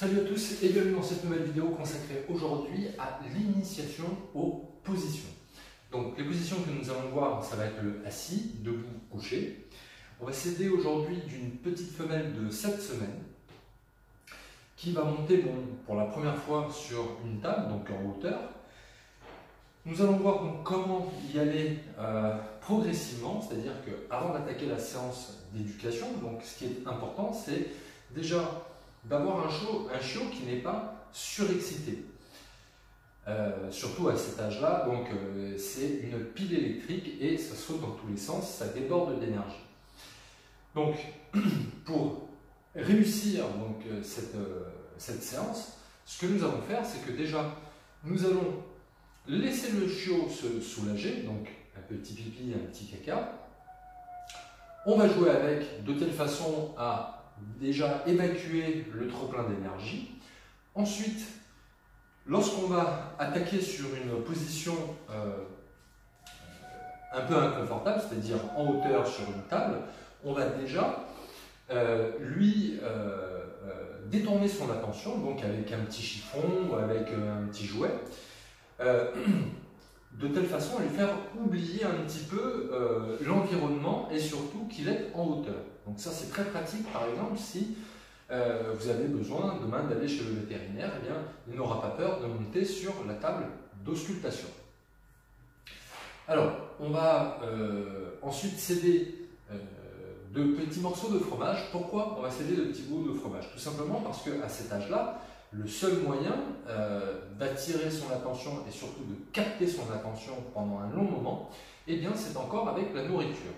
Salut à tous et bienvenue dans cette nouvelle vidéo consacrée aujourd'hui à l'initiation aux positions. Donc les positions que nous allons voir, ça va être le assis, debout, couché. On va s'aider aujourd'hui d'une petite femelle de 7 semaines qui va monter pour la première fois sur une table, donc en hauteur. Nous allons voir donc comment y aller progressivement, c'est-à-dire qu'avant d'attaquer la séance d'éducation, donc ce qui est important, c'est déjà d'avoir un chiot qui n'est pas surexcité. Surtout à cet âge-là, donc c'est une pile électrique et ça saute dans tous les sens, ça déborde d'énergie. Donc pour réussir donc, cette séance, ce que nous allons faire, c'est que déjà nous allons laisser le chiot se soulager, donc un petit pipi, un petit caca. On va jouer avec de telle façon à déjà évacuer le trop-plein d'énergie. Ensuite, lorsqu'on va attaquer sur une position un peu inconfortable, c'est-à-dire en hauteur sur une table, on va déjà lui détourner son attention, donc avec un petit chiffon ou avec un petit jouet, de telle façon à lui faire oublier un petit peu l'environnement et surtout qu'il est en hauteur. Donc ça c'est très pratique, par exemple si vous avez besoin demain d'aller chez le vétérinaire, eh bien, il n'aura pas peur de monter sur la table d'auscultation. Alors, on va ensuite céder de petits morceaux de fromage. Pourquoi on va céder de petits bouts de fromage? Tout simplement parce qu'à cet âge-là, le seul moyen d'attirer son attention et surtout de capter son attention pendant un long moment, eh bien, c'est encore avec la nourriture.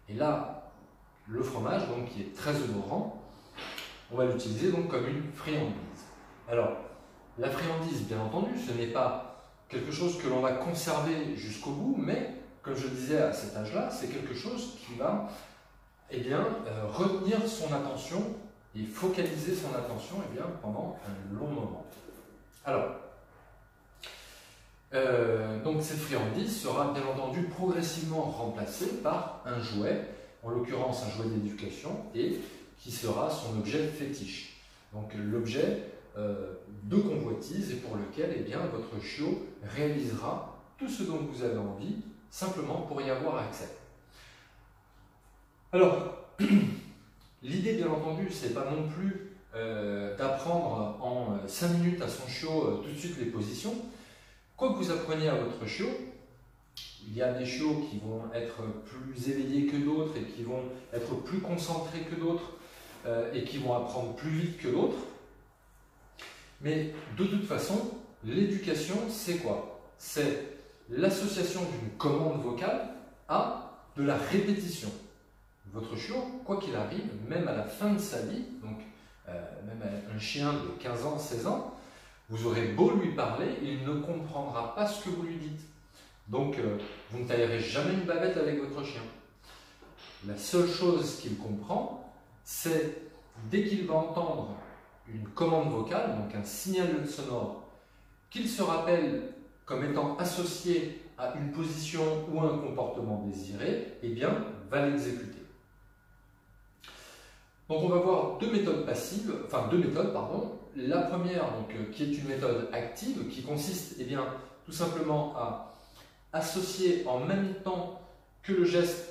Et là, le fromage, donc, qui est très odorant, on va l'utiliser donc comme une friandise. Alors, la friandise, bien entendu, ce n'est pas quelque chose que l'on va conserver jusqu'au bout, mais, comme je disais à cet âge-là, c'est quelque chose qui va eh bien, retenir son attention et focaliser son attention eh bien, pendant un long moment. Alors, donc cette friandise sera bien entendu progressivement remplacée par un jouet, en l'occurrence un jouet d'éducation, et qui sera son objet fétiche. Donc l'objet de convoitise et pour lequel eh bien, votre chiot réalisera tout ce dont vous avez envie, simplement pour y avoir accès. Alors, l'idée, bien entendu, c'est pas non plus d'apprendre en 5 minutes à son chiot tout de suite les positions. Quoi que vous appreniez à votre chiot, il y a des chiots qui vont être plus éveillés que d'autres et qui vont être plus concentrés que d'autres et qui vont apprendre plus vite que d'autres. Mais de toute façon, l'éducation, c'est quoi? C'est l'association d'une commande vocale à de la répétition. Votre chiot, quoi qu'il arrive, même à la fin de sa vie, donc même un chien de 15 ans, 16 ans, vous aurez beau lui parler, il ne comprendra pas ce que vous lui dites. Donc, vous ne taillerez jamais une bavette avec votre chien. La seule chose qu'il comprend, c'est dès qu'il va entendre une commande vocale, donc un signal sonore, qu'il se rappelle comme étant associé à une position ou un comportement désiré, eh bien, va l'exécuter. Donc on va voir deux méthodes, pardon. La première, donc, qui est une méthode active, qui consiste eh bien, tout simplement à associer en même temps que le geste,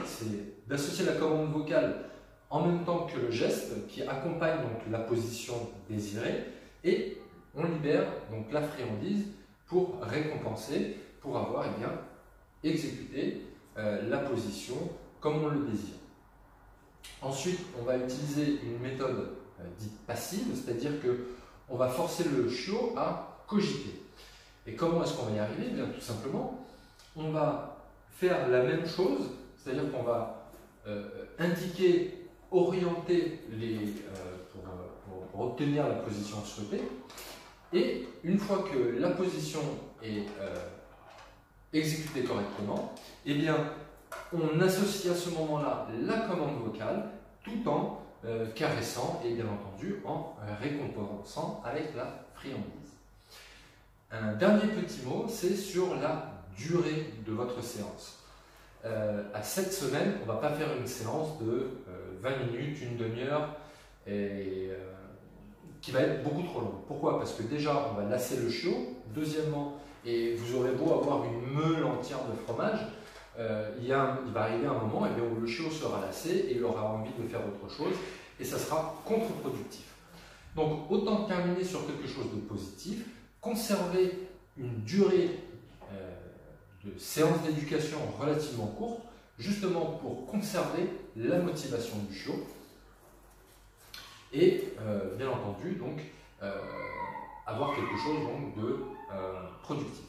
c'est d'associer la commande vocale en même temps que le geste qui accompagne donc, la position désirée et on libère donc, la friandise pour récompenser, pour avoir eh bien, exécuté la position comme on le désire. Ensuite, on va utiliser une méthode dite passive, c'est-à-dire qu'on va forcer le chiot à cogiter. Et comment est-ce qu'on va y arriver? Bien, tout simplement, on va faire la même chose, c'est-à-dire qu'on va indiquer, orienter pour obtenir la position souhaitée. Et une fois que la position est exécutée correctement, eh bien, on associe à ce moment-là la commande vocale tout en caressant et bien entendu en récompensant avec la friandise. Un dernier petit mot, c'est sur la durée de votre séance. À 7 semaines, on ne va pas faire une séance de 20 minutes, une demi-heure. qui va être beaucoup trop longue. Pourquoi? Parce que déjà, on va lasser le chiot. Deuxièmement, et vous aurez beau avoir une meule entière de fromage, il va arriver un moment où le chiot sera lassé et il aura envie de faire autre chose et ça sera contre-productif. Donc autant terminer sur quelque chose de positif, conserver une durée de séance d'éducation relativement courte, justement pour conserver la motivation du chiot et bien entendu donc avoir quelque chose donc, de productif.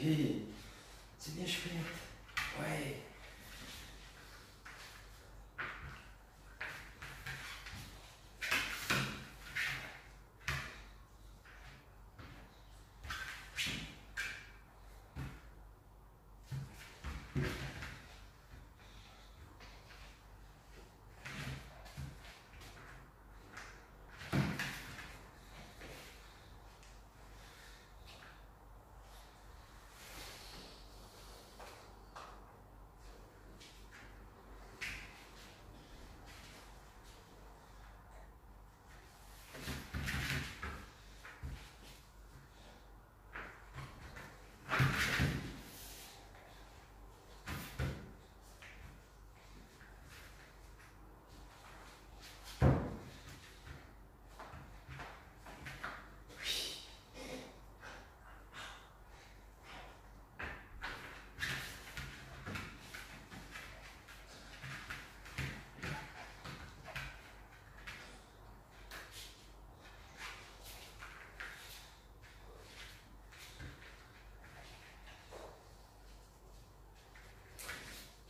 Oui, c'est bien chouette. Ouais.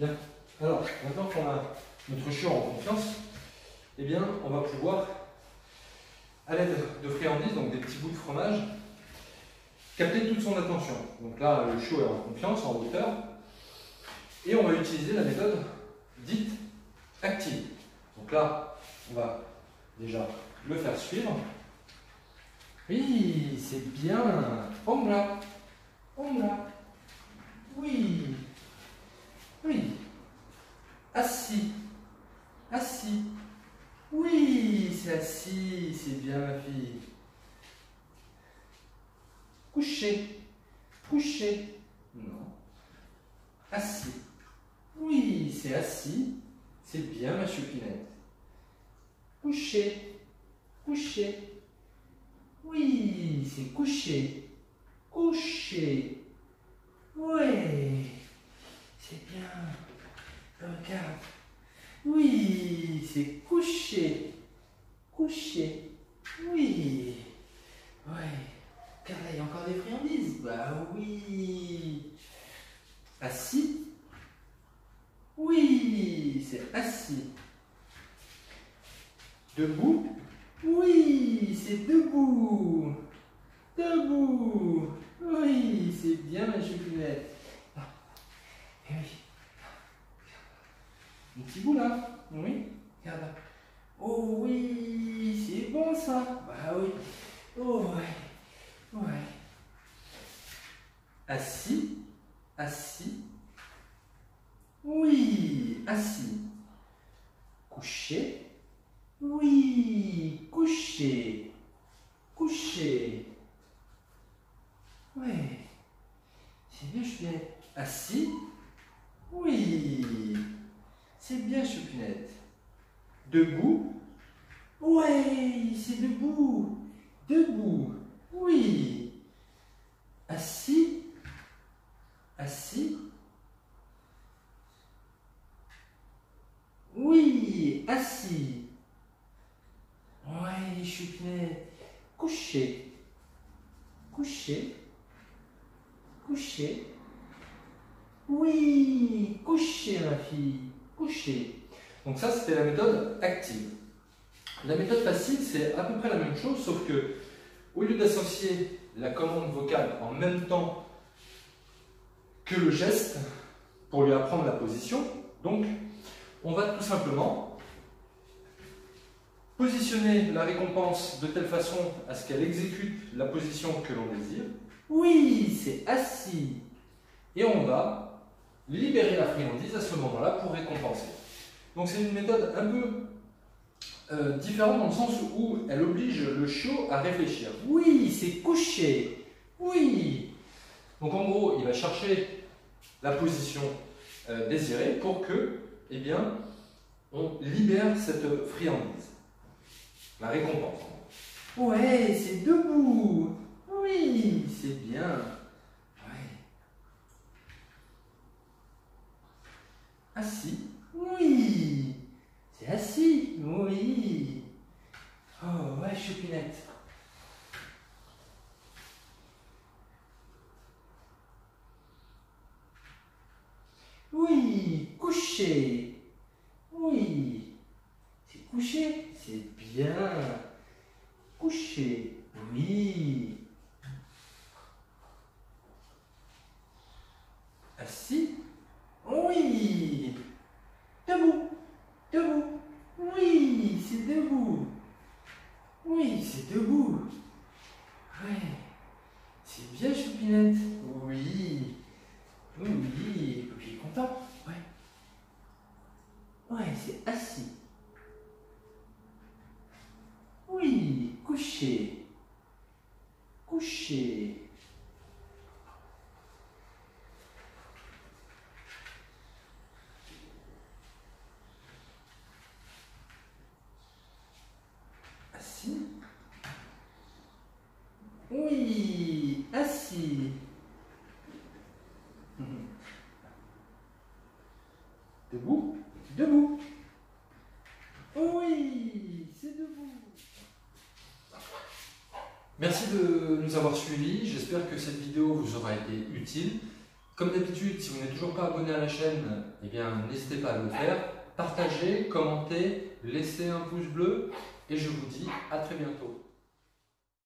Bien. Alors, maintenant qu'on a notre chiot en confiance, eh bien, on va pouvoir, à l'aide de friandises, donc des petits bouts de fromage, capter toute son attention. Donc là, le chiot est en confiance, en hauteur, et on va utiliser la méthode dite active. Donc là, on va déjà le faire suivre. Oui, c'est bien. On là. Oui. Oui. Assis. Assis. Oui, c'est assis. C'est bien, ma fille. Couché. Couché. Non. Assis. Oui, c'est assis. C'est bien, ma choupinette. Couché. Couché. Oui, c'est couché. Couché. Ouais. C'est bien. Regarde. Oui, c'est couché. Couché. Oui. Ouais. Regarde, là, il y a encore des friandises. Bah oui. Assis. Oui, c'est assis. Debout. Oui, c'est debout. Debout. Oui, c'est bien, ma choupinette. Ah. Et oui. Un petit bout là. Oui. Regarde là. Oh oui, c'est bon ça. Bah oui. Oh ouais. Ouais. Assis. Assis. Oui, assis. Couché. Oui, couché. Couché. Ouais. C'est bien, Choupinette. Assis. Oui. C'est bien, Choupinette. Debout. Ouais, c'est debout. Debout. Oui. Assis. Assis. Oui, assis. Ouais, Choupinette. Couché. Couché. couché. Oui, couché ma fille, couché. Donc ça, c'était la méthode active. La méthode passive, c'est à peu près la même chose, sauf que au lieu d'associer la commande vocale en même temps que le geste pour lui apprendre la position, donc on va tout simplement positionner la récompense de telle façon à ce qu'elle exécute la position que l'on désire. Oui, c'est assis. Et on va libérer la friandise à ce moment-là pour récompenser. Donc c'est une méthode un peu différente dans le sens où elle oblige le chiot à réfléchir. Oui, c'est couché. Oui. Donc en gros, il va chercher la position désirée pour que, eh bien, on libère cette friandise. La récompense. Ouais, c'est debout. Oui, c'est bien. Ouais. Assis. Oui. C'est assis. Oui. Oh, ouais, choupinette. Oui, couché. Oui. C'est couché. C'est bien. Couché. Oui. Assis. Oui. Debout. Debout. Oui, c'est debout. Oui, c'est debout. Ouais. C'est bien, choupinette. Oui. Oui, Poupie est content. Ouais. Ouais, c'est assis. Oui, couché. Couché. Assis. Oui, assis. Debout. Debout. Oui, c'est debout. Merci de nous avoir suivis. J'espère que cette vidéo vous aura été utile. Comme d'habitude, si vous n'êtes toujours pas abonné à la chaîne, eh bien, n'hésitez pas à le faire. Partagez, commentez, laissez un pouce bleu et je vous dis à très bientôt.